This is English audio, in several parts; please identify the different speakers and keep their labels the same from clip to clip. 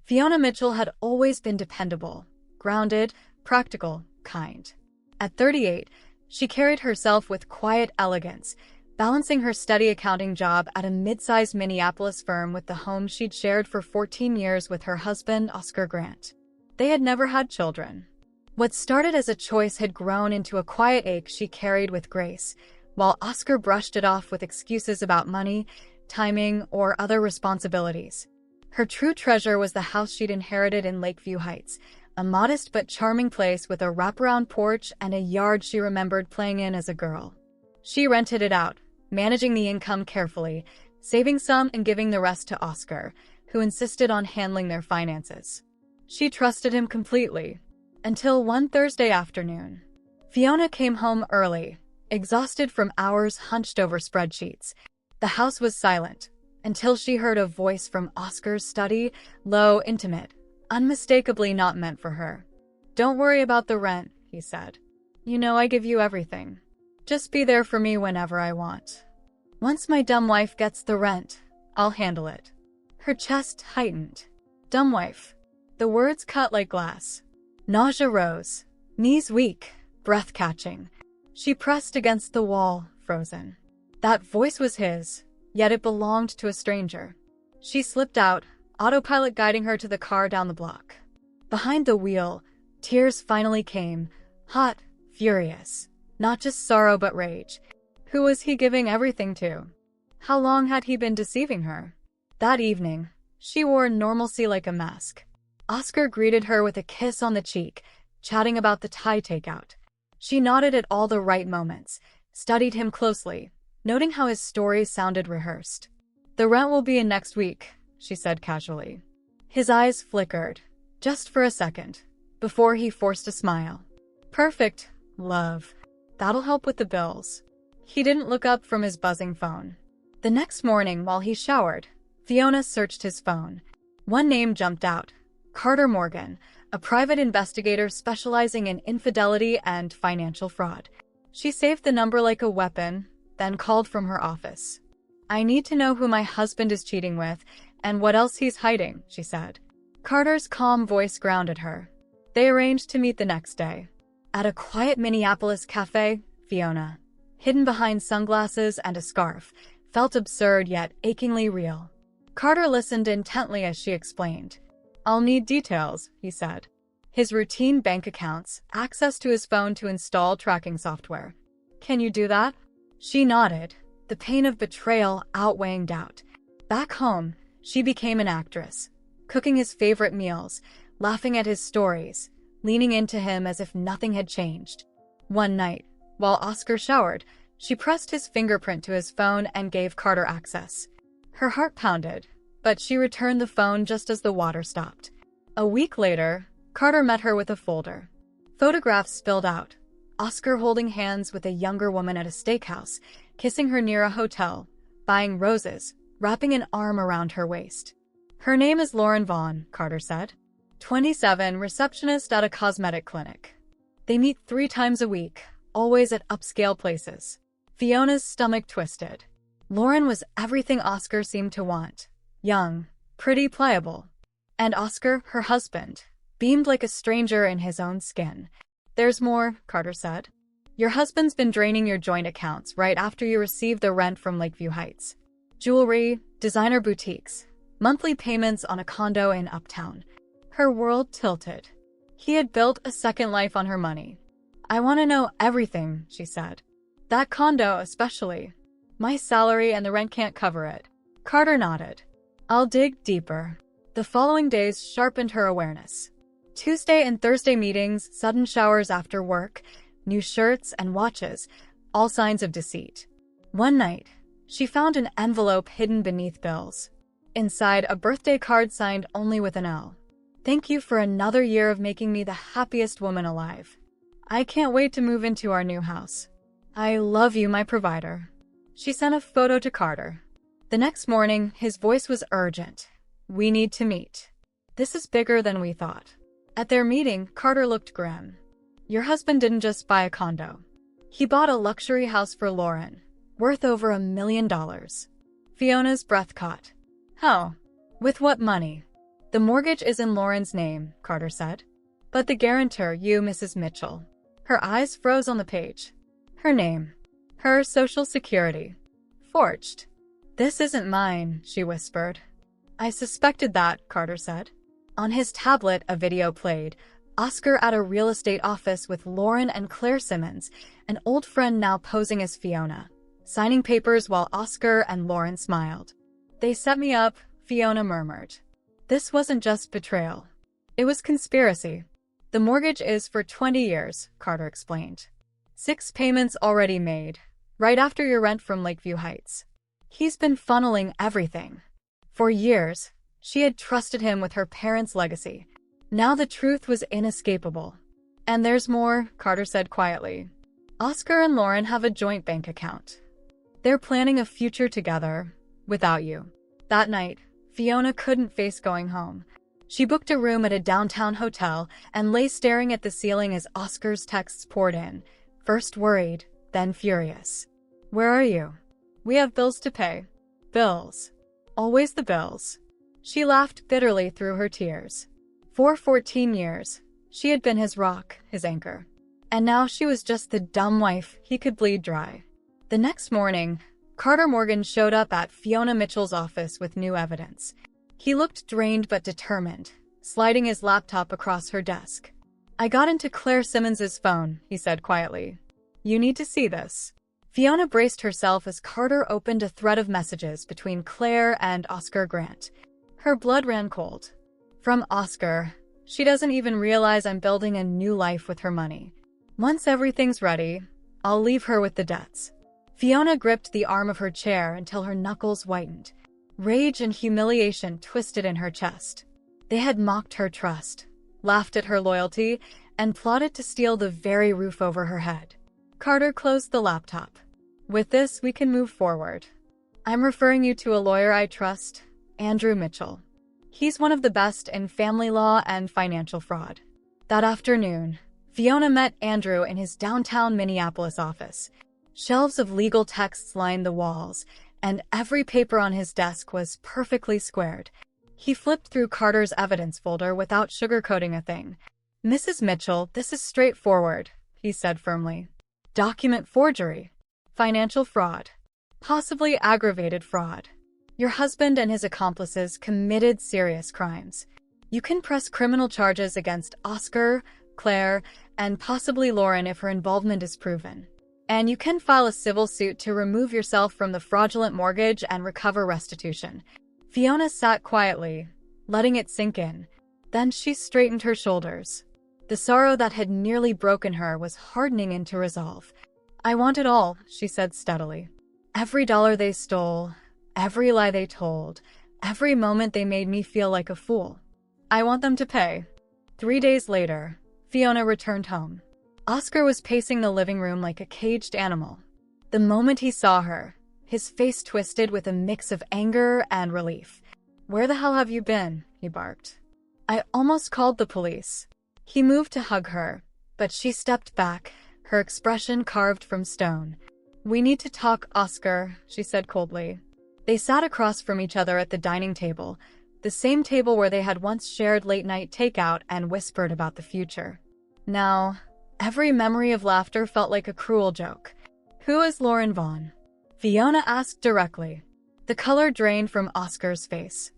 Speaker 1: Fiona Mitchell had always been dependable, grounded, practical, kind. At 38, she carried herself with quiet elegance, balancing her steady accounting job at a mid-sized Minneapolis firm with the home she'd shared for 14 years with her husband, Oscar Grant. They had never had children. What started as a choice had grown into a quiet ache she carried with grace, while Oscar brushed it off with excuses about money, timing, or other responsibilities. Her true treasure was the house she'd inherited in Lakeview Heights, a modest but charming place with a wraparound porch and a yard she remembered playing in as a girl. She rented it out, managing the income carefully, saving some and giving the rest to Oscar, who insisted on handling their finances. She trusted him completely, until one Thursday afternoon. Fiona came home early, exhausted from hours hunched over spreadsheets. The house was silent, until she heard a voice from Oscar's study, low, intimate, unmistakably not meant for her. "Don't worry about the rent," he said. "You know I give you everything. Just be there for me whenever I want. Once my dumb wife gets the rent, I'll handle it." Her chest tightened. Dumb wife. The words cut like glass. Nausea rose, knees weak, breath catching. She pressed against the wall, frozen. That voice was his, yet it belonged to a stranger. She slipped out, autopilot guiding her to the car down the block. Behind the wheel, tears finally came, hot, furious. Not just sorrow but rage. Who was he giving everything to? How long had he been deceiving her? That evening, she wore normalcy like a mask. Oscar greeted her with a kiss on the cheek, chatting about the Thai takeout. She nodded at all the right moments, studied him closely, noting how his stories sounded rehearsed. "The rent will be in next week," she said casually. His eyes flickered, just for a second, before he forced a smile. "Perfect, love. That'll help with the bills." He didn't look up from his buzzing phone. The next morning, while he showered, Fiona searched his phone. One name jumped out: Carter Morgan, a private investigator specializing in infidelity and financial fraud. She saved the number like a weapon, then called from her office. "I need to know who my husband is cheating with and what else he's hiding," she said. Carter's calm voice grounded her. They arranged to meet the next day. At a quiet Minneapolis cafe, Fiona, hidden behind sunglasses and a scarf, felt absurd yet achingly real. Carter listened intently as she explained. "I'll need details," he said. His routine bank accounts, access to his phone to install tracking software. "Can you do that?" She nodded, the pain of betrayal outweighing doubt. Back home, she became an actress, cooking his favorite meals, laughing at his stories, leaning into him as if nothing had changed. One night, while Oscar showered, she pressed his fingerprint to his phone and gave Carter access. Her heart pounded, but she returned the phone just as the water stopped. A week later, Carter met her with a folder. Photographs spilled out. Oscar holding hands with a younger woman at a steakhouse, kissing her near a hotel, buying roses, wrapping an arm around her waist. "Her name is Lauren Vaughn," Carter said. 27, receptionist at a cosmetic clinic. They meet 3 times a week, always at upscale places. Fiona's stomach twisted. Lauren was everything Oscar seemed to want. Young, pretty, pliable. And Oscar, her husband, beamed like a stranger in his own skin. "There's more," Carter said. "Your husband's been draining your joint accounts right after you received the rent from Lakeview Heights. Jewelry, designer boutiques, monthly payments on a condo in Uptown." Her world tilted. He had built a second life on her money. "I want to know everything," she said. "That condo especially. My salary and the rent can't cover it." Carter nodded. "I'll dig deeper." The following days sharpened her awareness. Tuesday and Thursday meetings, sudden showers after work, new shirts and watches, all signs of deceit. One night, she found an envelope hidden beneath bills. Inside, a birthday card signed only with an L. "Thank you for another year of making me the happiest woman alive. I can't wait to move into our new house. I love you, my provider." She sent a photo to Carter. The next morning, his voice was urgent. "We need to meet. This is bigger than we thought." At their meeting, Carter looked grim. "Your husband didn't just buy a condo. He bought a luxury house for Lauren, worth over $1 million. Fiona's breath caught. "How? With what money?" The mortgage is in Lauren's name, Carter said. But the guarantor, you, Mrs. Mitchell. Her eyes froze on the page. Her name. Her social security. Forged. This isn't mine, she whispered. I suspected that, Carter said. On his tablet, a video played. Oscar at a real estate office with Lauren and Claire Simmons, an old friend now posing as Fiona, signing papers while Oscar and Lauren smiled. They set me up, Fiona murmured. This wasn't just betrayal. It was conspiracy. The mortgage is for 20 years, Carter explained. 6 payments already made, right after your rent from Lakeview Heights. He's been funneling everything. For years, she had trusted him with her parents' legacy. Now the truth was inescapable. And there's more, Carter said quietly. Oscar and Lauren have a joint bank account. They're planning a future together, without you. That night, Fiona couldn't face going home. She booked a room at a downtown hotel and lay staring at the ceiling as Oscar's texts poured in, first worried, then furious. Where are you? We have bills to pay. Bills. Always the bills. She laughed bitterly through her tears. For 14 years, she had been his rock, his anchor. And now she was just the dumb wife he could bleed dry. The next morning, Carter Morgan showed up at Fiona Mitchell's office with new evidence. He looked drained but determined, sliding his laptop across her desk. I got into Claire Simmons's phone, he said quietly. You need to see this. Fiona braced herself as Carter opened a thread of messages between Claire and Oscar Grant. Her blood ran cold. From Oscar, she doesn't even realize I'm building a new life with her money. Once everything's ready, I'll leave her with the debts. Fiona gripped the arm of her chair until her knuckles whitened. Rage and humiliation twisted in her chest. They had mocked her trust, laughed at her loyalty, and plotted to steal the very roof over her head. Carter closed the laptop. With this, we can move forward. I'm referring you to a lawyer I trust, Andrew Mitchell. He's one of the best in family law and financial fraud. That afternoon, Fiona met Andrew in his downtown Minneapolis office. Shelves of legal texts lined the walls, and every paper on his desk was perfectly squared. He flipped through Carter's evidence folder without sugarcoating a thing. Mrs. Mitchell, this is straightforward, he said firmly. Document forgery. Financial fraud. Possibly aggravated fraud. Your husband and his accomplices committed serious crimes. You can press criminal charges against Oscar, Claire, and possibly Lauren if her involvement is proven. And you can file a civil suit to remove yourself from the fraudulent mortgage and recover restitution. Fiona sat quietly, letting it sink in. Then she straightened her shoulders. The sorrow that had nearly broken her was hardening into resolve. I want it all, she said steadily. Every dollar they stole, every lie they told, every moment they made me feel like a fool. I want them to pay. 3 days later, Fiona returned home. Oscar was pacing the living room like a caged animal. The moment he saw her, his face twisted with a mix of anger and relief. Where the hell have you been? He barked. I almost called the police. He moved to hug her, but she stepped back, her expression carved from stone. We need to talk, Oscar, she said coldly. They sat across from each other at the dining table, the same table where they had once shared late-night takeout and whispered about the future. Now, every memory of laughter felt like a cruel joke. Who is Lauren Vaughn? Fiona asked directly. The color drained from Oscar's face.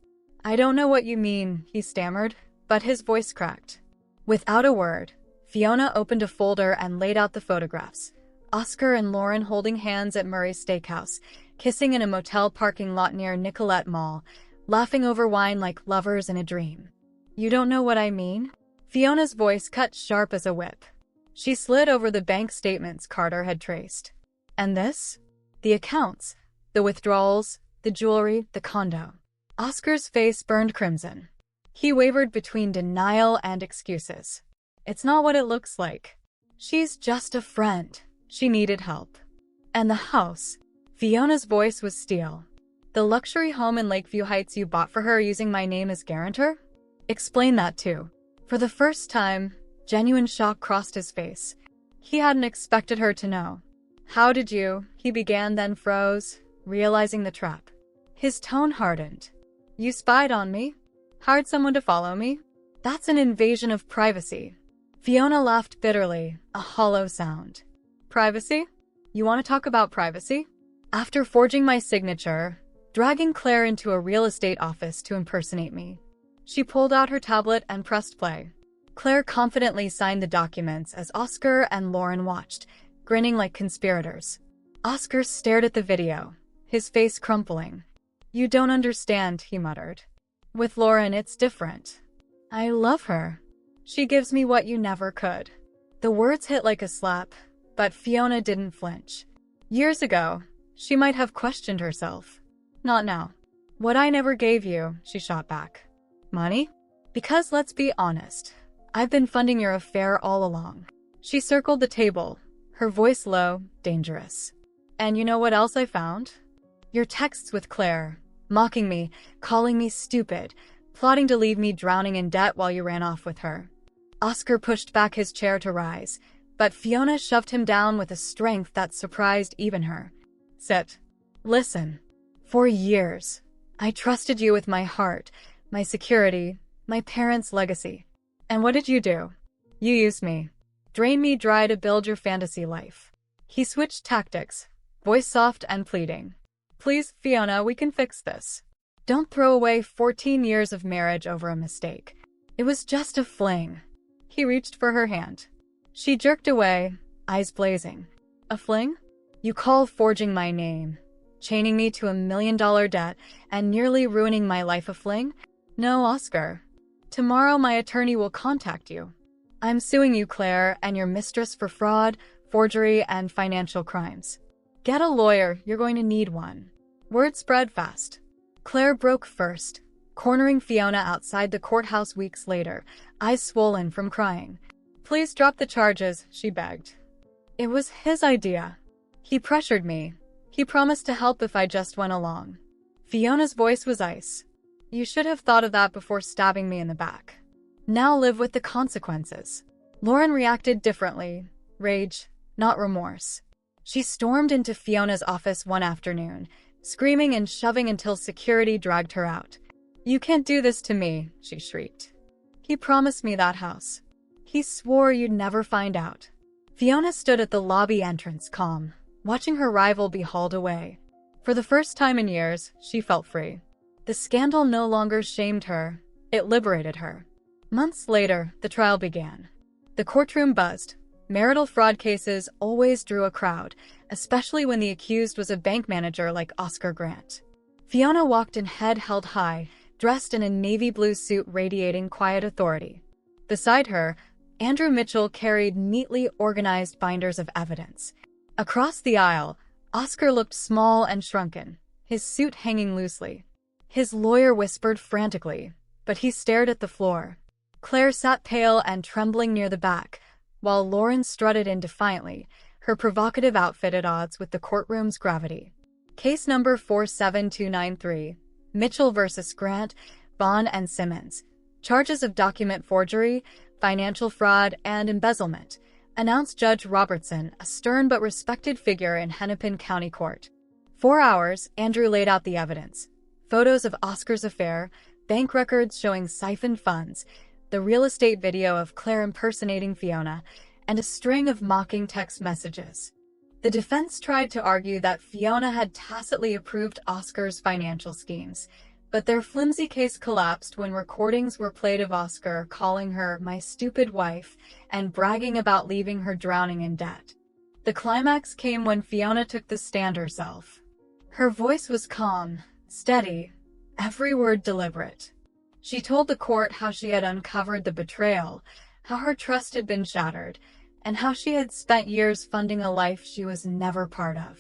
Speaker 1: I don't know what you mean, he stammered, but his voice cracked. Without a word, Fiona opened a folder and laid out the photographs. Oscar and Lauren holding hands at Murray's Steakhouse, kissing in a motel parking lot near Nicollet Mall, laughing over wine like lovers in a dream. You don't know what I mean? Fiona's voice cut sharp as a whip. She slid over the bank statements Carter had traced. And this? The accounts, the withdrawals, the jewelry, the condo. Oscar's face burned crimson. He wavered between denial and excuses. It's not what it looks like. She's just a friend. She needed help. And the house. Fiona's voice was steel. The luxury home in Lakeview Heights you bought for her using my name as guarantor? Explain that too. For the first time, genuine shock crossed his face. He hadn't expected her to know. How did you? He began, then froze, realizing the trap. His tone hardened. You spied on me? Hired someone to follow me? That's an invasion of privacy. Fiona laughed bitterly, a hollow sound. Privacy? You want to talk about privacy? After forging my signature, dragging Claire into a real estate office to impersonate me, she pulled out her tablet and pressed play. Claire confidently signed the documents as Oscar and Lauren watched, grinning like conspirators. Oscar stared at the video, his face crumpling. You don't understand, he muttered. With Lauren, it's different. I love her. She gives me what you never could. The words hit like a slap, but Fiona didn't flinch. Years ago, she might have questioned herself. Not now. What I never gave you, she shot back. Money? Because let's be honest, I've been funding your affair all along. She circled the table, her voice low, dangerous. And you know what else I found? Your texts with Claire, mocking me, calling me stupid, plotting to leave me drowning in debt while you ran off with her. Oscar pushed back his chair to rise, but Fiona shoved him down with a strength that surprised even her. Sit. Listen. For years, I trusted you with my heart, my security, my parents' legacy. And what did you do? You used me. Drained me dry to build your fantasy life. He switched tactics, voice soft and pleading. Please, Fiona, we can fix this. Don't throw away 14 years of marriage over a mistake. It was just a fling. He reached for her hand. She jerked away, eyes blazing. A fling? You call forging my name, chaining me to $1 million debt, and nearly ruining my life a fling? No, Oscar. Tomorrow my attorney will contact you. I'm suing you, Claire, and your mistress for fraud, forgery, and financial crimes. Get a lawyer, you're going to need one. Word spread fast. Claire broke first, cornering Fiona outside the courthouse weeks later, eyes swollen from crying. Please drop the charges, she begged. It was his idea. He pressured me. He promised to help if I just went along. Fiona's voice was ice. You should have thought of that before stabbing me in the back. Now live with the consequences. Lauren reacted differently. Rage, not remorse. She stormed into Fiona's office one afternoon, screaming and shoving until security dragged her out. You can't do this to me, she shrieked. He promised me that house. He swore you'd never find out. Fiona stood at the lobby entrance, calm, watching her rival be hauled away. For the first time in years, she felt free. The scandal no longer shamed her, it liberated her. Months later, the trial began. The courtroom buzzed. Marital fraud cases always drew a crowd, especially when the accused was a bank manager like Oscar Grant. Fiona walked in head held high, dressed in a navy blue suit radiating quiet authority. Beside her, Andrew Mitchell carried neatly organized binders of evidence. Across the aisle, Oscar looked small and shrunken, his suit hanging loosely. His lawyer whispered frantically, but he stared at the floor. Claire sat pale and trembling near the back, while Lauren strutted in defiantly, her provocative outfit at odds with the courtroom's gravity. Case number 47293, Mitchell vs. Grant, Vaughn and Simmons. Charges of document forgery, financial fraud, and embezzlement, announced Judge Robertson, a stern but respected figure in Hennepin County Court. 4 hours, Andrew laid out the evidence. Photos of Oscar's affair, bank records showing siphoned funds, the real estate video of Claire impersonating Fiona, and a string of mocking text messages. The defense tried to argue that Fiona had tacitly approved Oscar's financial schemes, but their flimsy case collapsed when recordings were played of Oscar calling her "my stupid wife" and bragging about leaving her drowning in debt. The climax came when Fiona took the stand herself. Her voice was calm, steady, every word deliberate. She told the court how she had uncovered the betrayal, how her trust had been shattered, and how she had spent years funding a life she was never part of.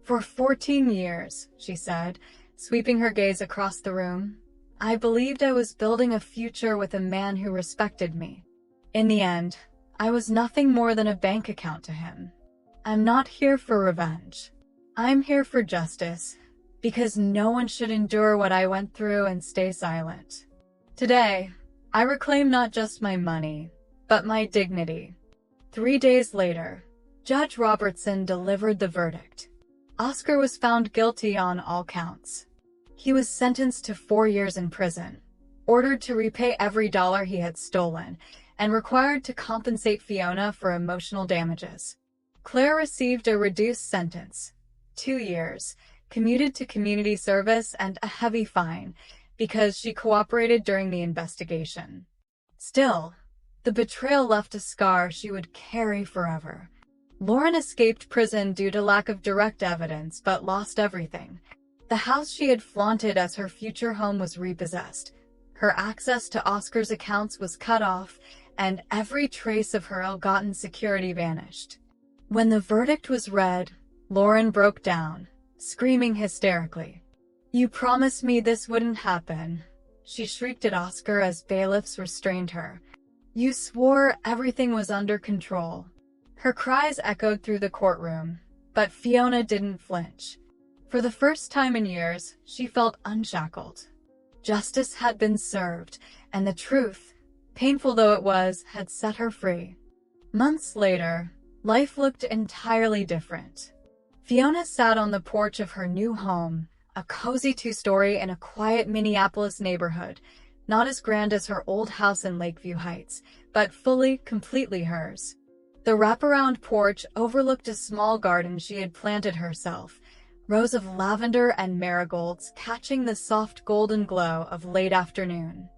Speaker 1: For 14 years, she said, sweeping her gaze across the room, I believed I was building a future with a man who respected me. In the end, I was nothing more than a bank account to him. I'm not here for revenge. I'm here for justice, because no one should endure what I went through and stay silent. Today, I reclaim not just my money, but my dignity. 3 days later, Judge Robertson delivered the verdict. Oscar was found guilty on all counts. He was sentenced to 4 years in prison, ordered to repay every dollar he had stolen, and required to compensate Fiona for emotional damages. Claire received a reduced sentence, 2 years, commuted to community service, and a heavy fine because she cooperated during the investigation. Still, the betrayal left a scar she would carry forever. Lauren escaped prison due to lack of direct evidence, but lost everything. The house she had flaunted as her future home was repossessed. Her access to Oscar's accounts was cut off, and every trace of her ill-gotten security vanished. When the verdict was read, Lauren broke down, screaming hysterically. "You promised me this wouldn't happen," she shrieked at Oscar as bailiffs restrained her. "You swore everything was under control." Her cries echoed through the courtroom, but Fiona didn't flinch. For the first time in years, she felt unshackled. Justice had been served, and the truth, painful though it was, had set her free. Months later, life looked entirely different. Fiona sat on the porch of her new home, a cozy 2-story in a quiet Minneapolis neighborhood, not as grand as her old house in Lakeview Heights, but fully, completely hers. The wraparound porch overlooked a small garden she had planted herself, rows of lavender and marigolds catching the soft golden glow of late afternoon.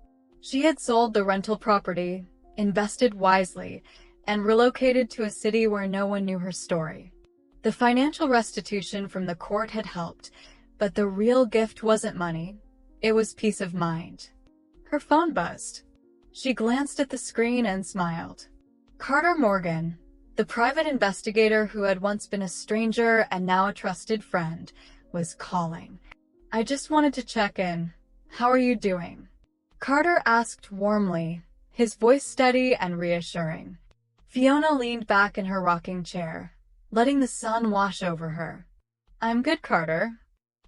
Speaker 1: She had sold the rental property, invested wisely, and relocated to a city where no one knew her story. The financial restitution from the court had helped, but the real gift wasn't money, it was peace of mind. Her phone buzzed. She glanced at the screen and smiled. Carter Morgan, the private investigator who had once been a stranger and now a trusted friend, was calling. "I just wanted to check in. How are you doing?" Carter asked warmly, his voice steady and reassuring. Fiona leaned back in her rocking chair, letting the sun wash over her. "I'm good, Carter.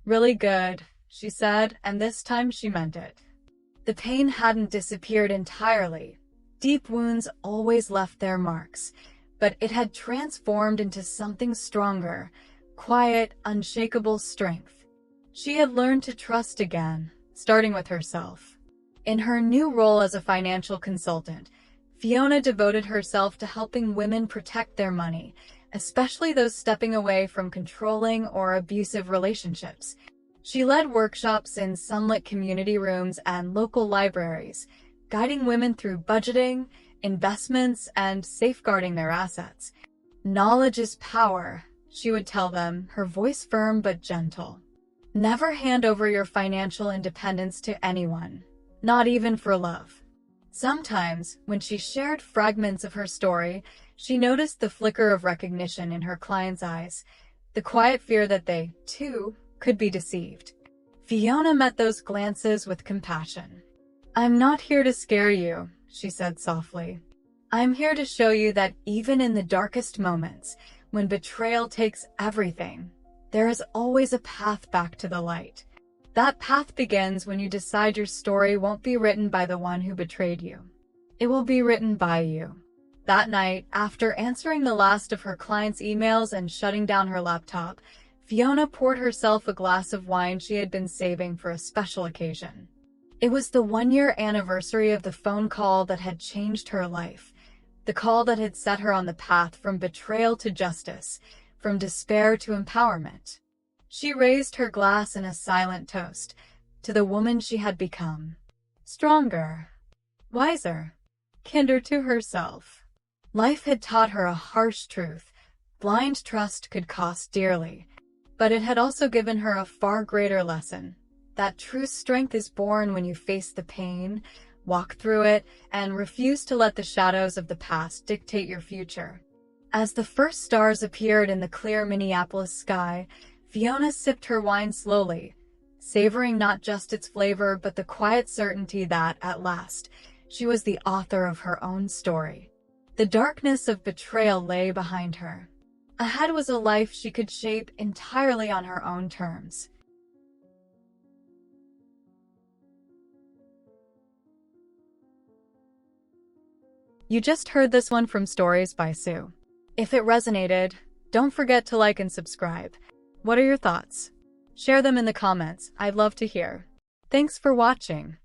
Speaker 1: Really good," she said, and this time she meant it. The pain hadn't disappeared entirely. Deep wounds always left their marks, but it had transformed into something stronger, quiet, unshakable strength. She had learned to trust again, starting with herself. In her new role as a financial consultant, Fiona devoted herself to helping women protect their money, especially those stepping away from controlling or abusive relationships. She led workshops in sunlit community rooms and local libraries, guiding women through budgeting, investments, and safeguarding their assets. "Knowledge is power," she would tell them, her voice firm but gentle. "Never hand over your financial independence to anyone, not even for love." Sometimes, when she shared fragments of her story, she noticed the flicker of recognition in her clients' eyes, the quiet fear that they, too, could be deceived. Fiona met those glances with compassion. "I'm not here to scare you," she said softly. "I'm here to show you that even in the darkest moments, when betrayal takes everything, there is always a path back to the light. That path begins when you decide your story won't be written by the one who betrayed you. It will be written by you." That night, after answering the last of her clients' emails and shutting down her laptop, Fiona poured herself a glass of wine she had been saving for a special occasion. It was the 1-year anniversary of the phone call that had changed her life, the call that had set her on the path from betrayal to justice, from despair to empowerment. She raised her glass in a silent toast to the woman she had become. Stronger, wiser, kinder to herself. Life had taught her a harsh truth. Blind trust could cost dearly. But it had also given her a far greater lesson. That true strength is born when you face the pain, walk through it, and refuse to let the shadows of the past dictate your future. As the first stars appeared in the clear Minneapolis sky, Fiona sipped her wine slowly, savoring not just its flavor but the quiet certainty that, at last, she was the author of her own story. The darkness of betrayal lay behind her. Ahead was a life she could shape entirely on her own terms. You just heard this one from Stories by Sue. If it resonated, don't forget to like and subscribe. What are your thoughts? Share them in the comments. I'd love to hear. Thanks for watching.